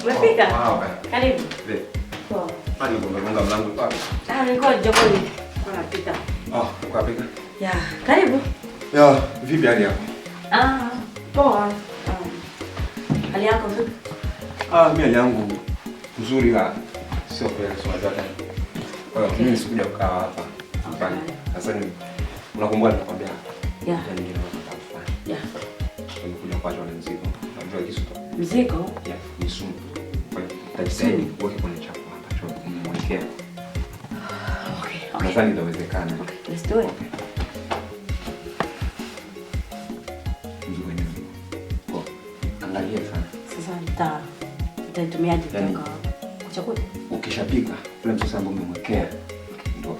Umefika? Wow. Karibu. Poa. Hadi umegonga mlango pale. Niko jikoni. Napika. Ukapika? Ya, karibu. Ya, vipi hali yako? Poa. Hali yako vipi? Mimi hali yangu nzuri la sio kweli sio nzuri. Kwa hiyo mimi sikuja kukaa hapa. Hapana. Sasa ni unakumbuka nilikwambia? Yeah. Yaani ndio nataka. Yeah. Nilikuja kwa jana mzigo. Unajua kisu. Mzigo? Yeah, ni sumu. Kwa hiyo tajitahidi kuweka kwenye chakula ambacho umemwekea. Okay. Nadhani inawezekana. Okay, let's do it. Mzigo wenyewe. Angalia sana. Sasa nitatumiaje kutoka chakula? Ukishapika ule msosi ambao umemwekea ndio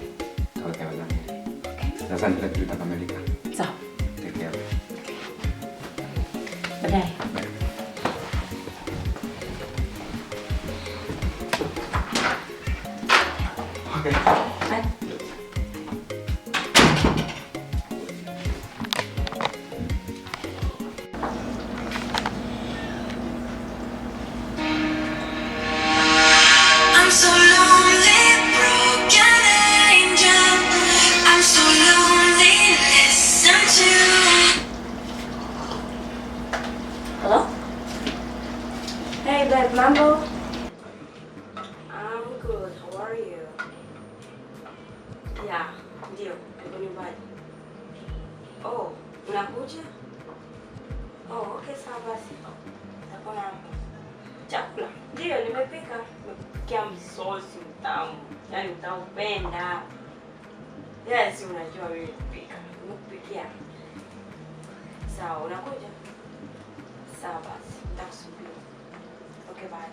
taweka ndani. Okay. Nadhani kila kitu kitakamilika. Sawa. Take care. Baadaye. Okay. Bye. I'm so lonely, broken angel. I'm so lonely, listen to. Hello? Hey babe, mambo? I'm good. How are you? Yeah, ndio. Niko nyumbani. Oh, unakuja? Oh, okay, sawa basi. Nitakuwa hapo. Chakula. Ndio, nimepika. Nimepikia msosi mtamu. Yaani utaupenda. Yes, unajua wewe kupika. Nimekupikia. Sawa, unakuja? Sawa basi. Nitakusubiri. Okay, bye.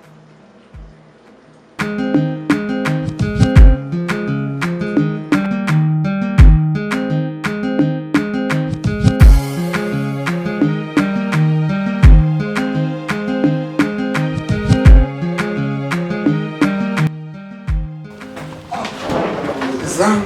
Sasa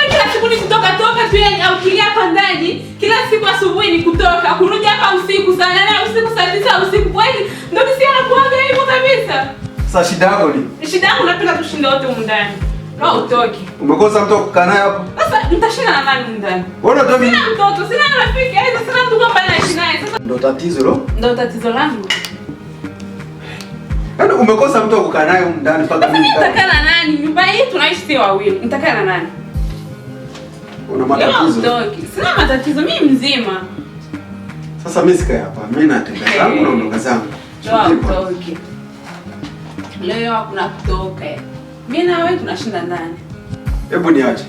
kila siku ni kutoka tu yani au kilia hapa ndani. Kila siku asubuhi ni kutoka, kurudi hapa usiku saa 8 usiku saa 9 usiku. Kweli ndio kisi anakuaga hivyo kabisa. Sasa shida yako ni? Shida yangu napenda tushinda wote huko ndani. Na utoki. Umekosa mtu kukaa naye hapo? Sasa nitashinda na nani ndani? Wewe ndio sina mtoto, sina rafiki, aidha sina mtu ambaye anaishi naye. Sasa ndio tatizo lo? Ndio tatizo langu. Yaani umekosa mtu kukaa naye huko ndani mpaka mimi nitakaa na nani? Nyumba hii tunaishi si wawili. Nitakaa na nani? Una matatizo? Sina matatizo, mimi mzima. Sasa mimi sikae hapa. Mimi natembea zangu na ondoka zangu. Toki. Leo hakuna kutoka. Mimi na wewe tunashinda ndani. Hebu niache.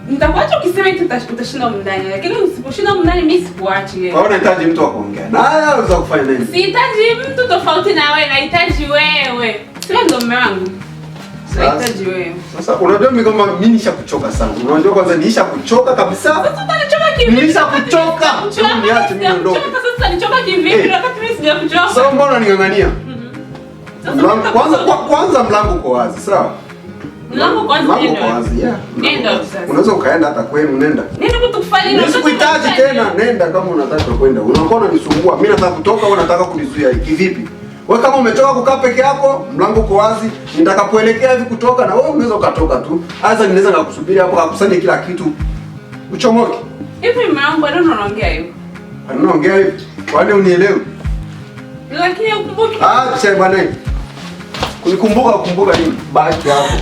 Nitakuacha ukisema eti utashinda ndani, lakini usiposhinda ndani mimi sikuachi wewe. Kwa hiyo unahitaji mtu wa kuongea naye au za kufanya nini? Sihitaji mtu tofauti na wewe, nahitaji wewe. Sio ndo mume wangu. Nahitaji wewe. Sasa unajua mimi kama mimi nishakuchoka sana. Unajua kwanza niishakuchoka kabisa. Sasa utanichoka kivipi? Nishakuchoka. Hebu niache mimi niondoke. Sasa nichoka kivipi wakati mimi sijakuchoka? Sasa mbona unaning'ang'ania? Kwanza mlango uko wazi, sawa? Mlango kwanza ndio. Mlango wazi, yeah. Nenda sasa. Unaweza ukaenda hata kwenu, nenda. Nenda kutufanya nini? Nisikuhitaji tena, nenda kama unataka kwenda. Unakuwa unanisumbua. Mimi nataka kutoka, wewe unataka kunizuia kivipi? Wewe kama umetoka kukaa peke yako, mlango uko wazi, nitakapoelekea hivi kutoka na wewe unaweza ukatoka tu. Sasa ninaweza kukusubiri hapo kukusanya kila kitu. Uchomoke. Hivi mwanangu bado unaongea hivi? Anaongea hivi. Kwani unielewi? Lakini ukumbuke. Sasa bwana. Kumbuka nini? Baki hapo.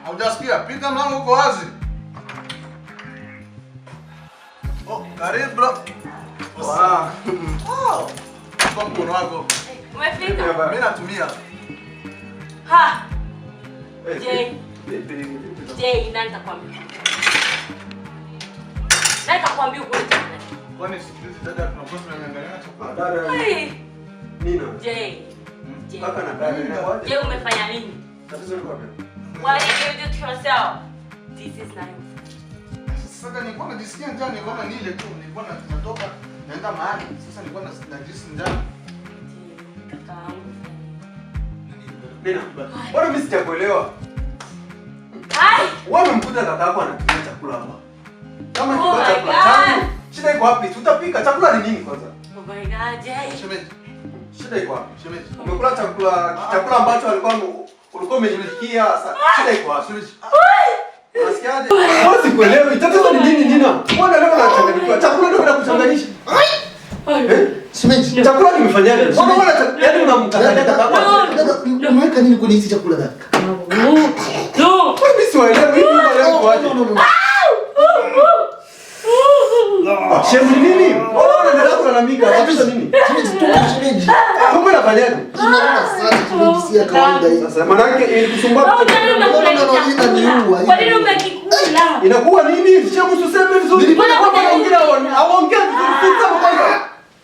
Haujasikia? Pika, mlango uko wazi. Oh, karibu bro. Wow. Kwa mkono wako. Umefika? Mimi natumia. Ha. Jay, nani takwambia? Nani takwambia ukweli? Kwani sikilizi dada tunakosa tunaangalia chakula. Dada. Nina. Jay. Kaka na dada. Jay, umefanya nini? Tatizo liko wapi? Why you do it yourself? This is nice. Sasa nilikuwa najisikia njaa, nilikuwa nile tu, nilikuwa natoka naenda mahali. Sasa nilikuwa najisikia njaa. Nina. Bwana mimi sijakuelewa. Hai! Wewe umemkuta kaka yako anatumia chakula hapa. Kama ni kwa chakula changu, shida iko wapi? Tutapika chakula ni nini kwanza? Oh my god, Jay. Shemeji. Shida iko wapi? Shemeji. Umekula chakula ambacho ulikuwa umejipikia. Shida iko wapi? Shemeji. Unasikiaje? Wewe sikuelewi. Tatizo ni nini Nina? Mbona leo unachanganyikiwa? Chakula ndio kinakuchanganyisha. Shemeji. Chakula kimefanyaje? Mbona yaani unamkanganya kaka yako? Unaweka nini kwenye hizi chakula dada? No. Mimi siwaelewi hivi leo kwaje? Shemu nini? Mbona unaendelea kulalamika? Tatizo nini? Shemeji. Kumbe unafanyaje? Tunaona sana shemeji, si ya kawaida hii. Sasa maana yake ilikusumbua Kwa nini umekikula? inakuwa nini? Shemu usiseme vizuri. Mbona wengine hawaongei vizuri kwanza?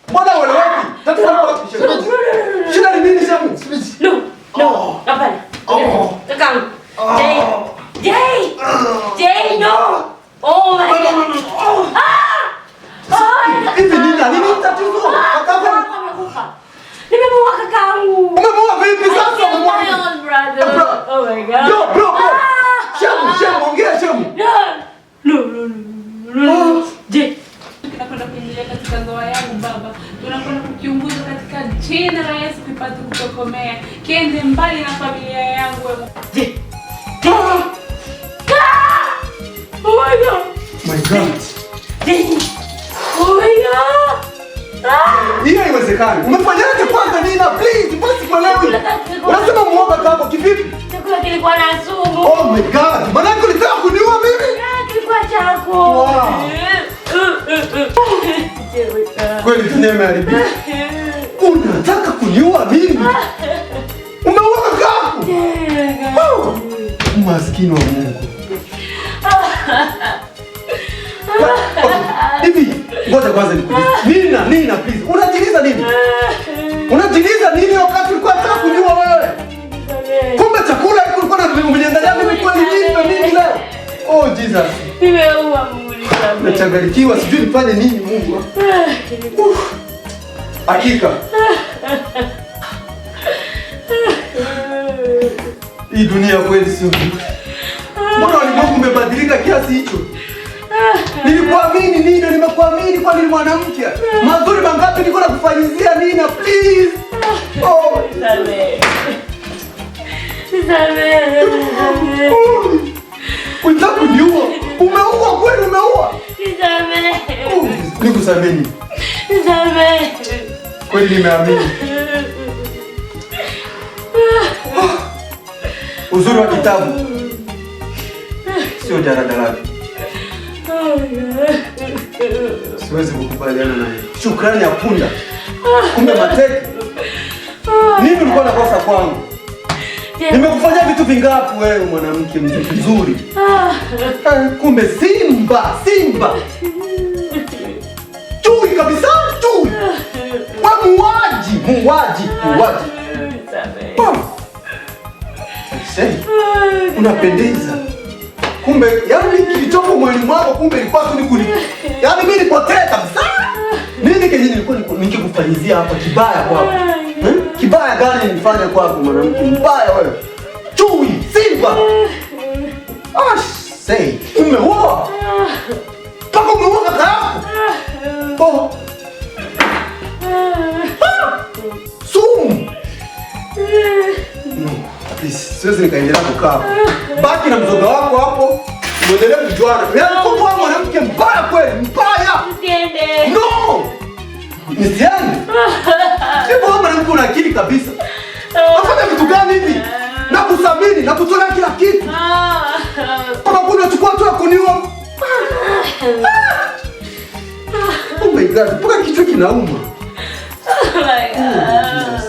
Mbona wale wapi? Tatizo liko wapi Shemu? Shida ni nini Shemu? No. Hapana. Kaka. Jay, no. Oh my god. Hivi nini tatizo? Kaka Amekufa. Nimemuua kakaangu. umemuua vipi sasa? Oh my god. Bro. Shemu, ongea Shemu. No. Jay. Tunakwenda kuingilia katika ndoa yangu baba. Tunakwenda kukiunguza katika jina la Yesu kipate kutokomea. Kiende mbali na familia yangu wewe. Jay. Oh my god. My God. Jay. Oh my god. Hiyo haiwezekani. Umefanyaje kwanza Nina? Please, basi kuelewi. Unasema muoga kaka kivipi? Chakula kilikuwa na sumu. Oh my God. Maana yako ulitaka kuniua mimi? Kilikuwa chako. Wow. Kweli dunia imeharibika. Unataka kuniua mimi? Umeua kaka? Maskini wa Mungu. Hivi, ngoja kwanza nikuulize. Nina please. Unajiliza nini? Unajiliza nini wakati ulikuwa unataka kuniua wewe? Kumbe chakula hiki ulikuwa unaniandalia mimi kweli nini leo? Oh Jesus. Nimeua Mungu. Nachanganyikiwa sijui nifanye nini Mungu. Hakika. Hii dunia kweli sio nzuri. Mbona ulimwengu umebadilika kiasi hicho? Nilikuamini Nina, nimekuamini kwa nini mwanamke? Mazuri mangapi niko nakufanyizia Nina, please. Oh, unataka kuniua? Umeua kweli umeua? Nikusameni. Kweli nimeamini. Uzuri wa kitabu sio daladala. Siwezi kukubaliana naye. Shukrani ya punda. Kumbe mateke. Nini ulikuwa unakosa kwangu? Nimekufanyia vitu vingapi wewe mwanamke mzuri? Kumbe simba. Chui kabisa, chui. Wewe muuaji. Unapendeza. Kumbe yaani kilichopo mwili mwako kumbe ilikuwa tu ni yaani mimi nipotea kabisa. Nini kenye nilikuwa nikikufanyizia hapa kibaya kwako? Kibaya gani nilifanya kwako mwanamke mbaya wewe? Chui, simba. Umeua. Paka umeua kaka yako. Oh. Sumu. No, please, siwezi nikaendelea kukaa. Baki na mzoga wako hapo. Muendelee kujuana. Yaani kwa mwanamke mbaya kweli, mbaya. Usiende. No! Nisiende. Hebu wewe mwanamke una akili kabisa. Unafanya vitu gani hivi? na kuthamini na kutolea kila kitu. Kama kuna chukua tu kuniua. Oh my God, mpaka kichwa kinauma.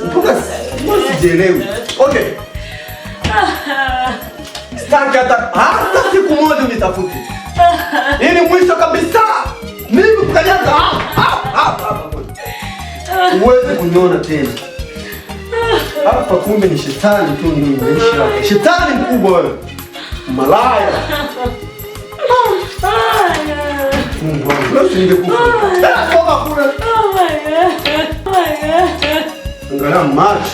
Mpaka sijielewi. Okay. Sitaki hata siku moja unitafute. Hii ni mwisho kabisa. Mimi kukanyaga hapa. Uweze kuniona tena. Hapa kumbe ni shetani tu nini nimeishi. Shetani mkubwa wewe. Malaya. Mungu wangu, leo ningekufa. Toka kule. Angalia macho.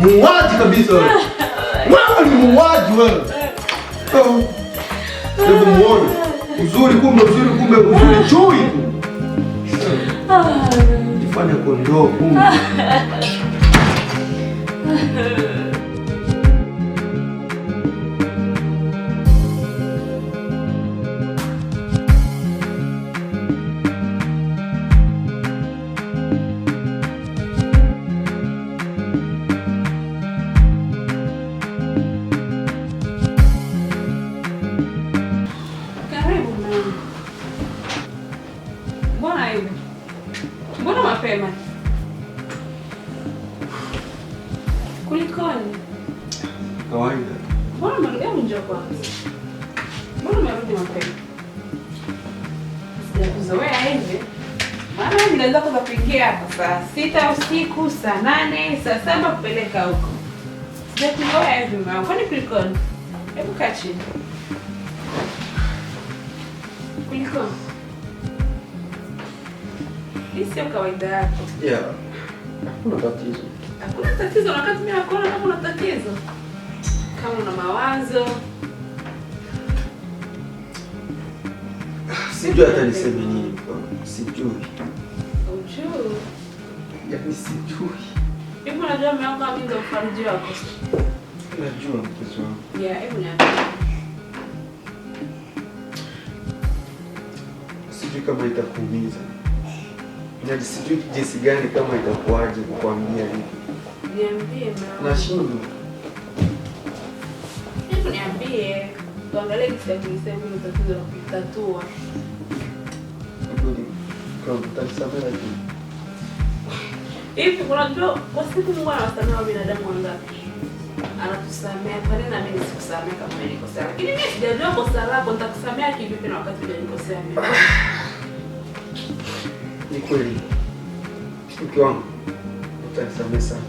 Muuaji kabisa wewe. Wewe ni muuaji wewe. Hebu muone. Uzuri kumbe chui tu. Jifanya kondoo kumbe. Mbona mapema? Kulikoni? Kawaida. Mbona mwanadamu njoo kwanza? Mbona umerudi mapema? Sijakuzoea hivi. Maana mimi naweza kuingia hapa saa 6 usiku, saa 8, saa 7 kupeleka huko. Sijakuzoea hivi mama. Kwani kulikoni? Hebu kaa chini. Kulikoni? Hii sio kawaida yako. Yeah. Hakuna tatizo. Hakuna tatizo wakati mimi nakuona kama una tatizo. Kama una mawazo. Sijui hata niseme nini. Sijui. Ujui. Yaani sijui. Hebu unajua mimi wangu mimi ndio mfariji wako. Najua mpenzi wangu. Yeah, hebu niambie. Sijui kama itakuumiza. Na sijui jinsi gani kama itakuwaje kukwambia hivi. Niambie mama. Nashindwa. Hebu niambie. Tuangalie kisa kilisema ni tatizo la kutatua. Kwa mtanisamehe tu. Hivi unajua kwa siku Mungu anawasamehe binadamu wangapi? Anatusamea. Kwa nini na mimi sikusamea kama nilikosea? Lakini mimi sijajua kosa lako, nitakusamea kivipi na wakati hujanikosea mimi? Ni kweli. Mke wangu, utanisamehe sana.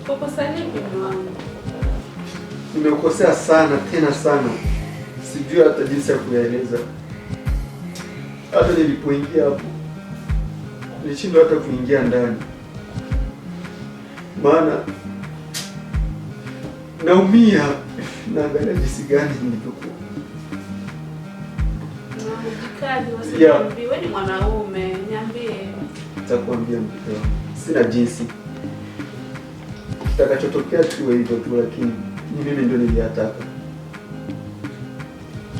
Kwa kosa lipi mume wangu? Nimekosea sana, tena sana. Sijui hata jinsi ya kuyaeleza. Hata nilipoingia hapo, nilishindwa hata kuingia ndani. Maana naumia, naangalia jinsi gani nilivyokuwa. Mjikazi wasiniambie, wewe ni mwanaume, niambie. Nitakwambia mke wangu. Sina jinsi. Kitakachotokea tuwe hivyo tu, lakini ni mimi ndio niliyataka.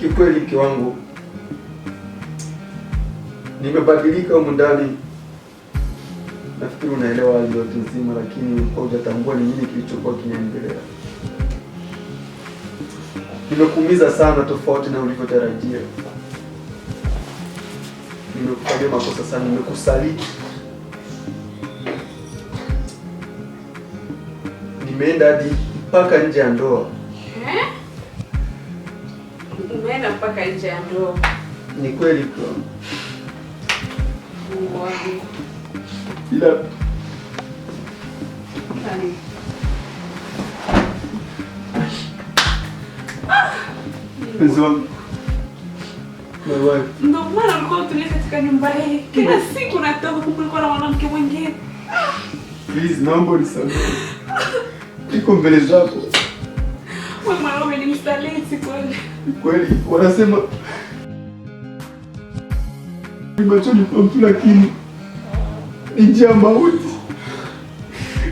Kikweli mke wangu, nimebadilika humu ndani. Nafikiri unaelewa hali yote nzima, lakini hujatambua ni nini kilichokuwa kinaendelea. Nimekuumiza sana tofauti na ulivyotarajia. Nimekufanyia makosa sana, nimekusaliti. Nimeenda hadi mpaka nje ya ndoa. Umeenda mpaka nje ya ndoa? Ni kweli kwa. Mungu. Ila Nani? mpenzi wangu. My wife. Ndio maana ulikuwa tulia katika nyumba hii. Kila siku natoka kulikuwa na mwanamke mwingine. Please, naomba unisamehe. Niko mbele zako. Wewe mwanaume ni msaliti kweli. Kweli, wanasema ni machoni pa mtu, lakini ni njia ya mauti.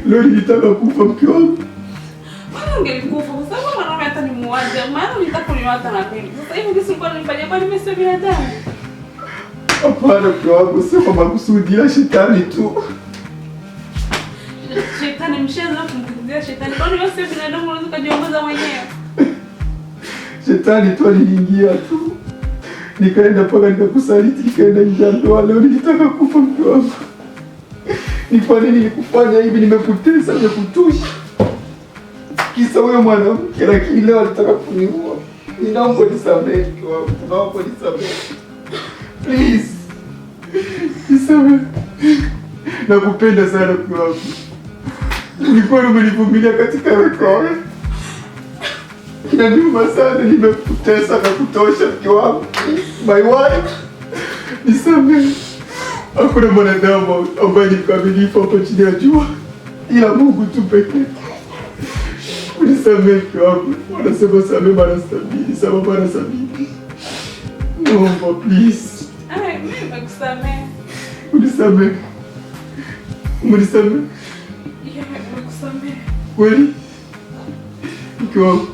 Leo nilitaka kufa mke wangu. Mbona ungelikufa? Kwa sababu mwanaume hata ni muuaji. Maana nitaka kuniwata na mimi. Sasa hivi kesi kwa nifanyia kwani mimi sio binadamu? Hapana mke wangu, sio kwa makusudi, ila shetani tu. Shetani mchezo na kumkuzia shetani. Kwani wewe sio binadamu unaweza kujiongoza mwenyewe? Shetani tu aliingia tu. Nikaenda mpaka nikakusaliti, nikaenda nje ya ndoa. Leo nilitaka kufa mke wangu. Ni kwa nini nilikufanya hivi? Nimekutesa, nimekutusha. Kisa wewe mwanamke, lakini leo alitaka kuniua. Ninaomba nisamehe mke wangu. Naomba nisamehe. Please. Nisamehe. Nakupenda sana mke wangu. Nilikuwa umenivumilia katika wako. Inaniuma sana, nimekutesa na kutosha mke wangu. My wife. Nisamehe. Hakuna mwanadamu ambaye ni mkamilifu hapa chini ya jua ila Mungu tu pekee. Unisamehe mke wangu. Wanasema samehe mara 70, samehe mara 70. Naomba please. Mimi nimekusamehe. Unisamehe. Unisamehe. Yeah, nimekusamehe. Kweli? Mke wangu.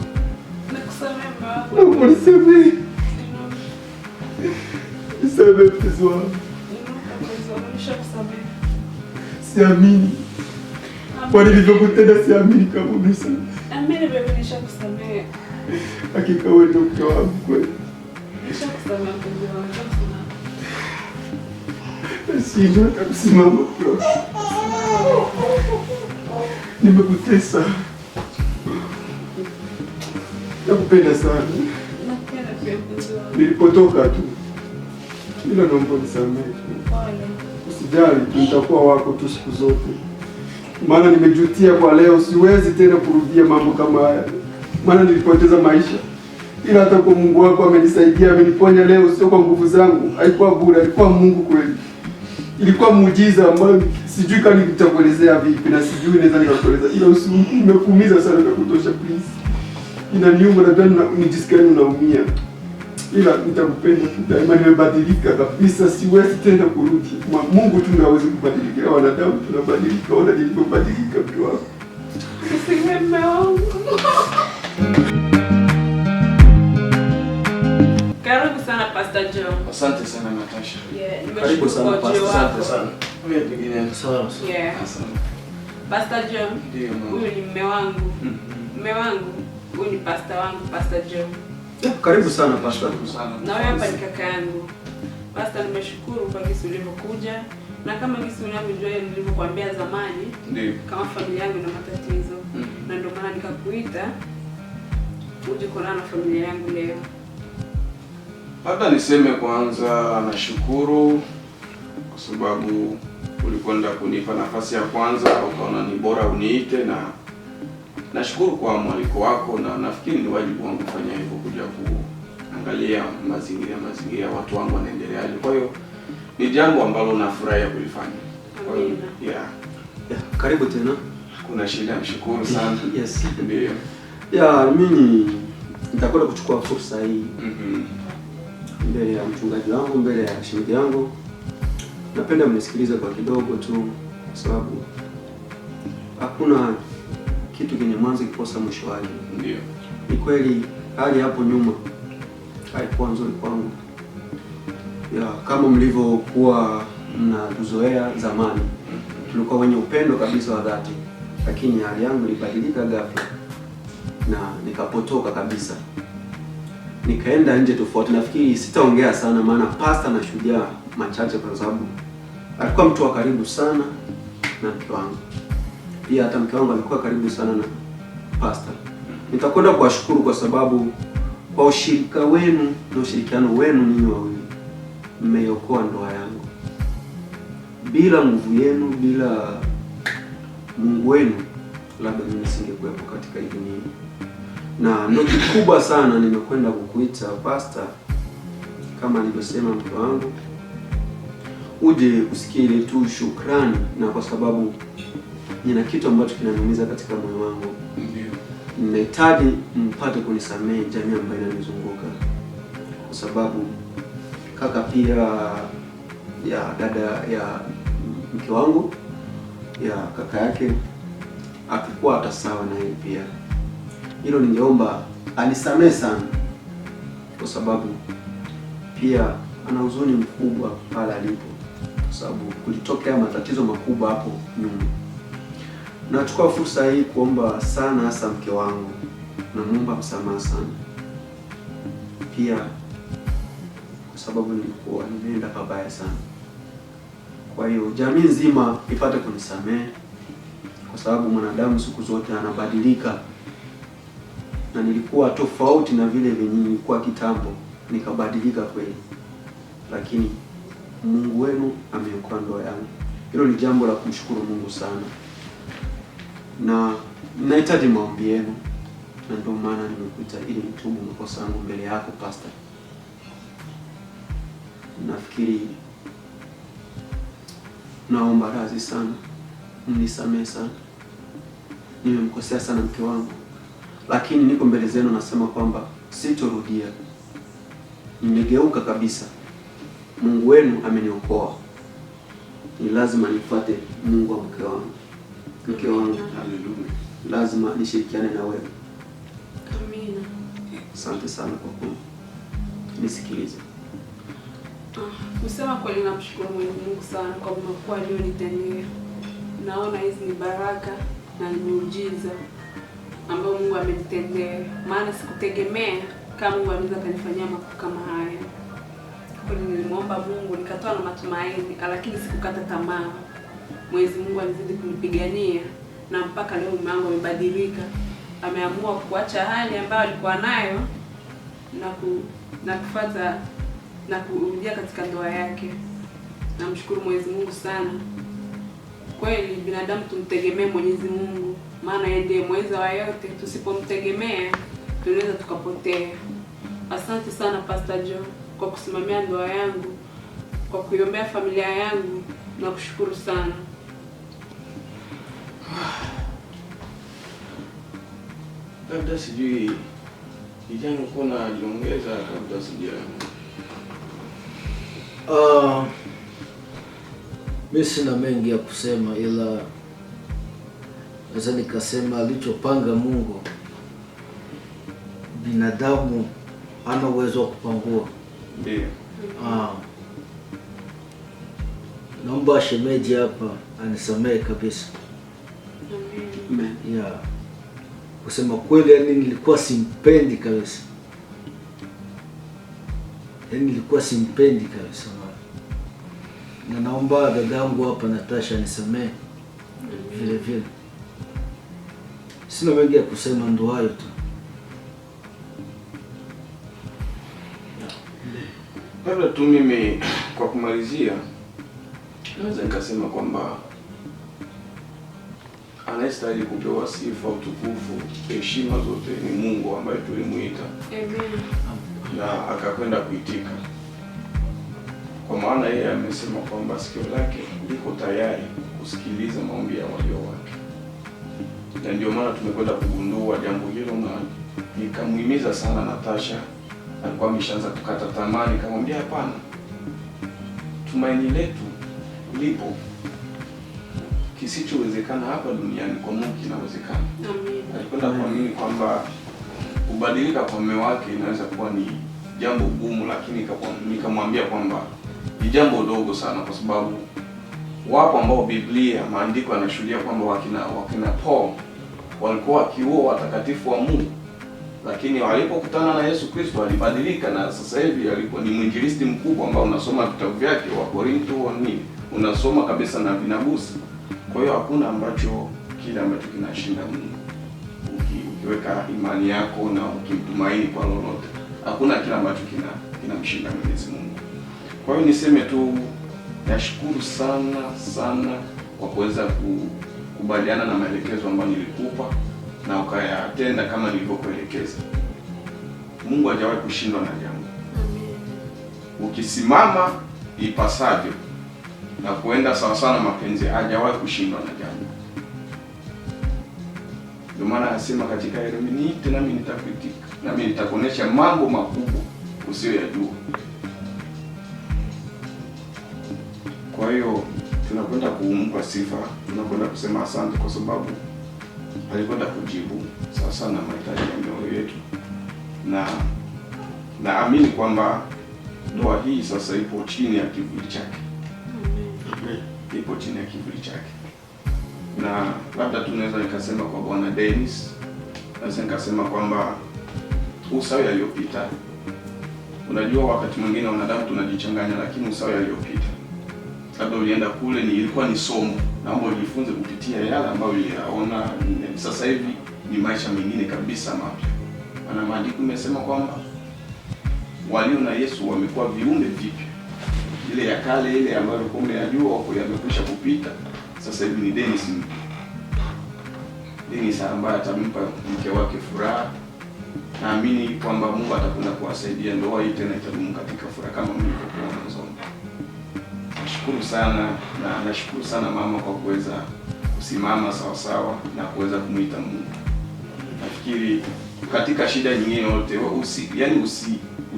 Nakusamehe mama. Unisamehe. Nisamehe mpenzi wangu. Siamini. Kwa nilivyokutenda siamini kama unisamehe. Amini bebe, nishakusamehe. Hakika wewe ndio mke wangu kweli. Nishakusamehe mpenzi wangu. Sina hata kusimama mke wangu. Nimekutesa. Nakupenda sana. Nakupenda pia mpenzi wangu. Nilipotoka tu. Ila naomba unisamehe. Usijali, nitakuwa wako tu siku zote. Maana nimejutia kwa leo, siwezi tena kurudia mambo kama haya. Maana nilipoteza maisha. Ila hata kwa Mungu wako amenisaidia, ameniponya leo, sio kwa nguvu zangu. Haikuwa bure, alikuwa Mungu kweli. Ilikuwa muujiza ambao sijui kama nitakuelezea vipi na sijui naweza nikakueleza. Ila umekuumiza sana kwa kutosha please. Inaniuma na ndani nijisikia unaumia. Ila nitakupenda daima, nimebadilika kabisa, siwezi tena kurudi. Mungu tu ndiye aweze kubadilika, wanadamu tunabadilika, ona nilivyobadilika mtu wangu. Usiwe mume wangu. Karibu sana Pastor John. Asante sana Natasha. Yeah, Karibu sana Pastor. Asante sana. Wewe pengine sawa. Yeah. Asante. Pastor John. Ndio mama. Huyu ni mume wangu. Mume wangu. Huyu ni pastor wangu, Pastor John. Karibu sana Pastor. Na wewe hapa ni kaka yangu. Pastor, nimeshukuru kwa jinsi ulivyokuja. Na kama jinsi unavyojua nilivyokuambia zamani, ndio kama familia yangu ina matatizo. Na ndio maana nikakuita uje kuonana na familia yangu leo. Labda niseme kwanza nashukuru kwa sababu ulikwenda kunipa nafasi ya kwanza, ukaona ni bora uniite, na nashukuru kwa mwaliko wako, na nafikiri ni wajibu wangu kufanya hivyo, kuja kuangalia mazingira watu wangu wanaendeleaje. Kwa hiyo ni jambo ambalo nafurahia kulifanya. Kwa hiyo yeah. Karibu tena. Kuna shida, nashukuru sana. Yes. Ndio. Mimi nitakwenda kuchukua fursa hii. Mbele ya mchungaji wangu, mbele ya shemeji yangu. Napenda mnisikilize kwa kidogo tu, kwa sababu hakuna kitu kenye mwanzo kikosa mwisho wake. Ndio. Ni kweli hali hapo nyuma haikuwa nzuri kwangu. Kama mlivyokuwa mnazoea zamani, tulikuwa wenye upendo kabisa wa dhati, lakini hali yangu ilibadilika ghafla na nikapotoka kabisa. Nikaenda nje tofauti. Nafikiri sitaongea sana, maana Pastor na shuhudia machache, kwa sababu alikuwa mtu wa karibu sana na mke wangu. Pia hata mke wangu alikuwa karibu sana na Pastor. Nitakwenda kuwashukuru kwa sababu kwa ushirika wenu na ushirikiano wenu ninyi wawili mmeiokoa ndoa yangu. Bila nguvu yenu, bila Mungu wenu, labda mimi singekuwepo katika hii dunia. Na ndio kikubwa sana nimekwenda kukuita Pastor, kama nilivyosema mke wangu, uje usikie ile tu shukrani, na kwa sababu nina kitu ambacho kinaniumiza katika moyo wangu. Ndio. Ninahitaji mpate kunisamehe jamii ambayo inanizunguka, kwa sababu kaka pia ya dada ya mke wangu, ya kaka yake akikuwa hata sawa na yeye pia. Hilo ningeomba anisamehe sana, kwa sababu pia ana huzuni mkubwa pale alipo, kwa sababu kulitokea matatizo makubwa hapo nyuma. Nachukua fursa hii kuomba sana, hasa mke wangu, namuomba msamaha sana pia, kwa sababu nilikuwa nimeenda pabaya sana. Kwa hiyo jamii nzima ipate kunisamehe, kwa sababu mwanadamu siku zote anabadilika, na nilikuwa tofauti na vile nilikuwa kitambo, nikabadilika kweli, lakini Mungu wenu ameokoa ndoa yangu. Hilo ni jambo la kumshukuru Mungu sana, na ninahitaji maombi yenu, na ndio maana nimekuita ili nitubu makosa yangu mbele yako pastor. Nafikiri naomba radhi sana, mnisamehe sana, nimemkosea sana mke wangu, lakini niko mbele zenu nasema kwamba sitorudia. Nimegeuka kabisa. Mungu wenu ameniokoa, ni lazima nifuate Mungu wa mke wangu. Mke wangu, haleluya, lazima nishirikiane na wewe. Amina. Asante sana kwa kunisikiliza. Kusema kweli namshukuru Mungu sana kwa makuu aliyonitendea. Naona hizi ni baraka na miujiza ambayo Mungu amenitendea, maana sikutegemea kama Mungu anaweza kanifanyia makuu kama haya. Kwa hiyo nilimwomba Mungu, nikatoa na matumaini, lakini sikukata tamaa. Mwenyezi Mungu alizidi kunipigania, na mpaka leo mume wangu amebadilika. Ameamua kuacha hali ambayo alikuwa nayo na kufuata na kurudia katika ndoa yake. Namshukuru Mwenyezi Mungu sana. Kweli binadamu tumtegemee Mwenyezi Mungu, maana yeye ndiye mweza wa yote. Tusipomtegemea tunaweza tukapotea. Asante sana Pastor John kwa kusimamia ndoa yangu, kwa kuiombea familia yangu, na kushukuru sana. Labda sijui kijana kuna jiongeza kabla sija. Mimi sina mengi ya kusema, ila naweza nikasema alichopanga Mungu binadamu hana uwezo wa kupangua. Ndio. Naomba shemeji hapa anisamehe kabisa. Amen. Yeah. Kusema kweli, yani nilikuwa simpendi kabisa. Yani nilikuwa simpendi kabisa. Na naomba dadangu hapa Natasha anisamehe vile vile. Sina mengi ya kusema, ndo hayo tu. Labda tu mimi kwa kumalizia naweza nikasema kwamba anayestahili kupewa sifa, utukufu, heshima zote ni Mungu ambaye tulimuita. Amen. Na akakwenda kuitika. Kwa maana yeye amesema kwamba sikio lake liko tayari kusikiliza maombi ya walio wake. Na ndio maana tumekwenda kugundua jambo hilo, na nikamhimiza sana Natasha. Alikuwa ameshaanza kukata tamaa, nikamwambia hapana, tumaini letu lipo. Kisichowezekana hapa duniani kwa Mungu kinawezekana. Amen. Alikwenda kuamini kwamba kubadilika kwa mume wake inaweza kuwa ni jambo gumu, lakini nikamwambia kwamba ni jambo dogo sana, kwa sababu wapo ambao Biblia maandiko yanashuhudia kwamba wakina Paul walikuwa wakiua watakatifu wa Mungu, lakini walipokutana na Yesu Kristo walibadilika, na sasa hivi alikuwa ni mwinjilisti mkubwa ambao unasoma vitabu vyake wa Korinto nini, unasoma kabisa na vinagusa. Kwa hiyo hakuna kile ambacho kinashinda Mungu. Ukiweka imani yako na ukimtumaini kwa lolote, hakuna kile ambacho kinamshinda Mwenyezi Mungu. Kwa hiyo niseme tu nashukuru sana kwa kuweza kukubaliana na maelekezo ambayo nilikupa na ukayatenda kama nilivyokuelekeza. Mungu hajawahi kushindwa na jambo. Ukisimama ipasavyo na kuenda sawa sana mapenzi, hajawahi kushindwa na jambo. Ndio maana anasema katika Yeremia, niite nami nitakuitika, nami nitakuonesha mambo makubwa usiyoyajua. Kwa hiyo tunakwenda kumpa sifa, tunakwenda kusema asante kwa sababu alikwenda kujibu sawa sana mahitaji ya mioyo yetu, na naamini kwamba ndoa hii sasa ipo chini ya kivuli chake. Ipo chini ya kivuli chake. na labda tunaweza nikasema kwa Bwana Dennis, naweza nikasema kwamba usawi aliyopita, unajua wakati mwingine wanadamu tunajichanganya, lakini usawi aliyopita labda ulienda kule ilikuwa ni somo, naomba ujifunze kupitia yale ambayo uliyaona. Sasa hivi ni maisha mengine kabisa mapya. Ana maandiko imesema kwamba walio na Yesu wamekuwa viumbe vipya. Ile ya kale ile ambayo ulikuwa umeyajua huko yamekwisha kupita. Sasa hivi ni Dennis ambaye atampa mke wake furaha. Naamini kwamba Mungu atakwenda kuwasaidia ndoa hii tena itadumu katika furaha kama mlivyokuwa mwanzoni. Nashukuru sana na nashukuru sana mama kwa kuweza kusimama sawa sawa na kuweza kumuita Mungu. Nafikiri katika shida nyingine yote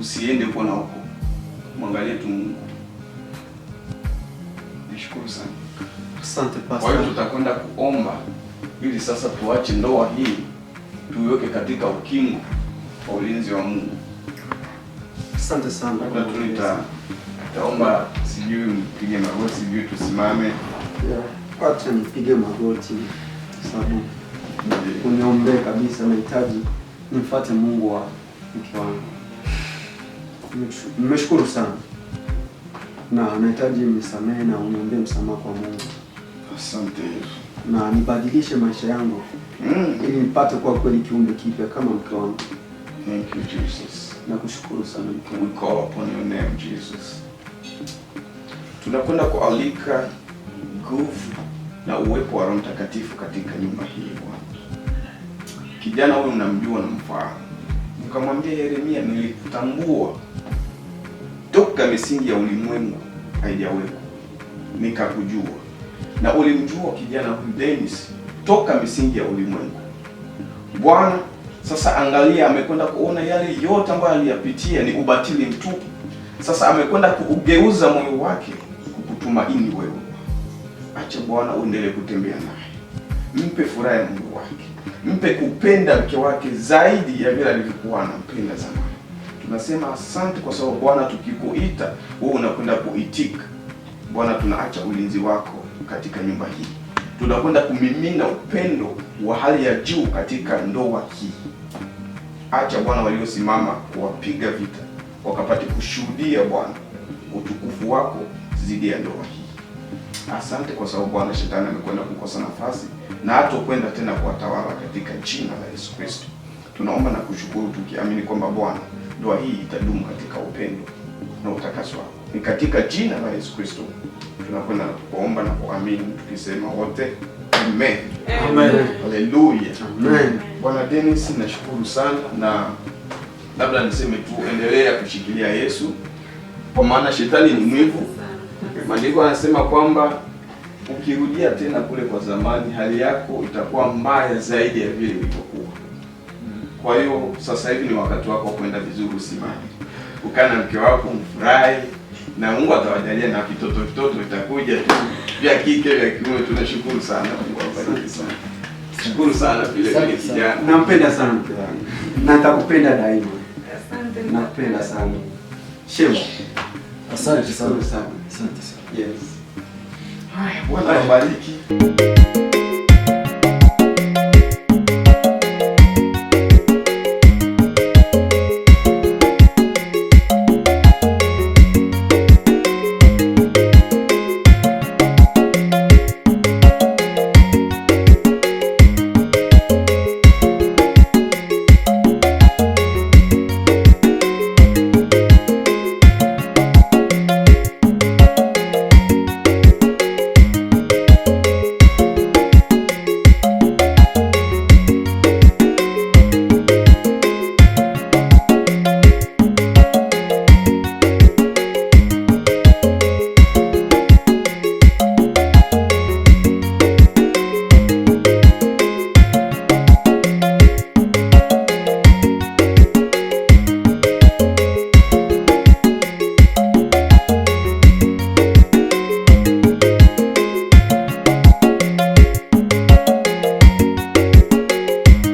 usiende kwa na huko. Mwangalie tu Mungu. Nashukuru sana. Asante pastor. Kwa hiyo tutakwenda kuomba ili sasa tuache ndoa hii tuiweke katika ukingo wa ulinzi wa Mungu. Asante sana. Taomba sijui mpige magoti, sijui tusimame. Acha nipige magoti sababu uniombee kabisa, nahitaji nimfuate Mungu wa mke wangu. Nimeshukuru sana. Na nahitaji mnisamehe na uniombee msamaha kwa Mungu. Asante Yesu. Na nibadilishe maisha yangu ili nipate kuwa kweli kiumbe kipya kama mke wangu. Thank you Jesus. Nakushukuru sana mke We wangu. call upon your name Jesus. Tunakwenda kualika nguvu na uwepo wa Roho Mtakatifu katika nyumba hii Bwana. Kijana huyu mnamjua na mfahamu. Nikamwambia Yeremia, nilikutambua toka misingi ya ulimwengu haijawekwa. Nikakujua. Na ulimjua kijana huyu Dennis toka misingi ya ulimwengu. Bwana, sasa angalia, amekwenda kuona yale yote ambayo aliyapitia ni ubatili mtupu. Sasa amekwenda kuugeuza moyo wake kukutumaini wewe. Acha Bwana uendelee kutembea naye. Mpe furaha ya moyo wake. Mpe kupenda mke wake zaidi ya vile alivyokuwa anampenda zamani. Tunasema asante kwa sababu Bwana tukikuita wewe unakwenda kuitika. Bwana, tunaacha ulinzi wako katika nyumba hii. Tunakwenda kumimina upendo wa hali ya juu katika ndoa hii. Acha Bwana waliosimama kuwapiga vita wakapate kushuhudia Bwana utukufu wako zidi ya ndoa hii. Asante kwa sababu Bwana shetani amekwenda kukosa nafasi na hatakwenda tena kuwatawala katika jina la Yesu Kristo. Tunaomba na kushukuru tukiamini kwamba Bwana ndoa hii itadumu katika upendo na utakaso wako. Ni katika jina la Yesu Kristo tunakwenda kuomba na kuamini tukisema wote amen. Amen. Haleluya. Amen. Bwana Dennis, nashukuru sana na labda niseme tu endelea kushikilia Yesu kwa maana shetani ni mwivu. Maandiko yanasema kwamba ukirudia tena kule kwa zamani hali yako itakuwa mbaya zaidi ya vile ilivyokuwa. Kwa hiyo sasa hivi ni wakati wako kwenda vizuri, usimame. Ukana mke wako mfurahi na Mungu atawajalia na vitoto itakuja tu vya kike vya kiume. Tunashukuru sana. Mungu awabariki sana. Shukuru sana vile kijana. Nampenda sana mke wangu. Na nitakupenda daima. Asante. Nakupenda sana. Shema. Asante sana. Asante sana. Asante sana. Yes. Haya, Bwana awabariki.